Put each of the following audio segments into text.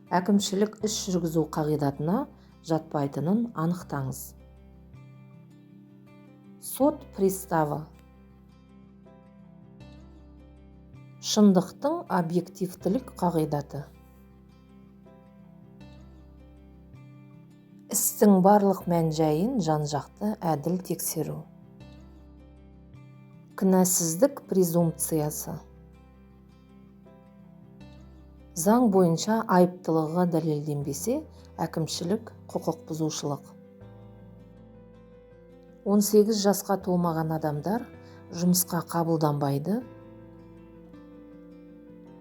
әкімшілік іс жүргізу қағидатына жатпайтынын анықтаңыз. Сот приставы. Шындықтың объективтілік қағидаты. Істің барлық мән-жайын жан-жақты әділ тексеру. Кінәсіздік презумпциясы. Заң бойынша айыптылығы дәлелденбесе, әкімшілік құқық бұзушылық. 18 жасқа толмаған адамдар жұмысқа қабылданбайды.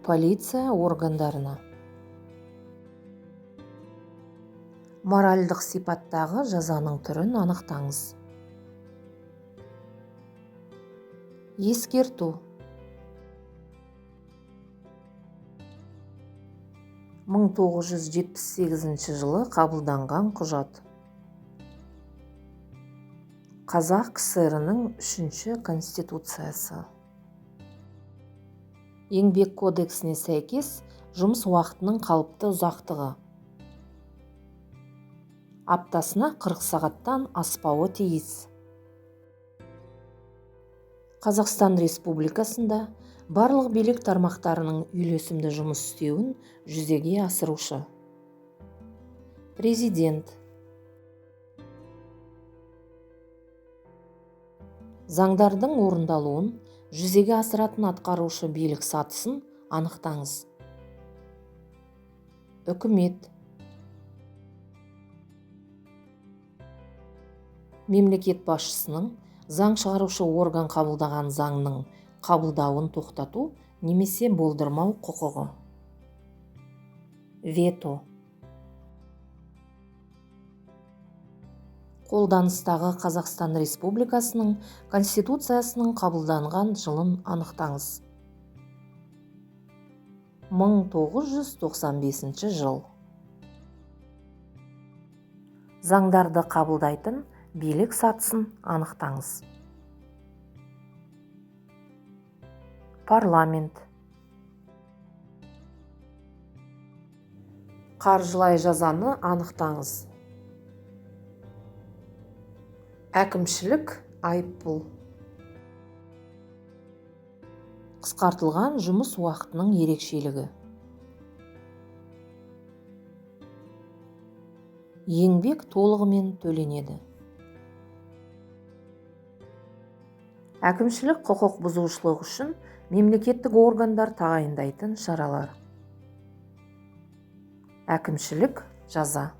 Полиция органдарына. Моральдық сипаттағы жазаның түрін анықтаңыз. Ескерту. 1978 жылы қабылданған құжат. Қазақ КСР-ның 3-ші конституциясы. Еңбек кодексіне сәйкес жұмыс уақытының қалыпты ұзақтығы. Аптасына 40 сағаттан аспауы тиіс. Қазақстан Республикасында барлық билік тармақтарының үйлесімді жұмыс істеуін жүзеге асырушы. Президент. Заңдардың орындалуын жүзеге асыратын атқарушы билік сатысын анықтаңыз. Үкімет. Мемлекет басшысының заң шығарушы орган қабылдаған заңның қабылдауын тоқтату немесе болдырмау құқығы. Вето. Қолданыстағы Қазақстан Республикасының Конституциясының қабылданған жылын анықтаңыз. 1995 жыл. Заңдарды қабылдайтын билік сатысын анықтаңыз. Парламент. Қаржылай жазаны анықтаңыз. Әкімшілік айыппұл. Қысқартылған жұмыс уақытының ерекшелігі. Еңбек толығымен төленеді. Әкімшілік құқық бұзушылық үшін мемлекеттік органдар тағайындайтын шаралар. Әкімшілік жаза.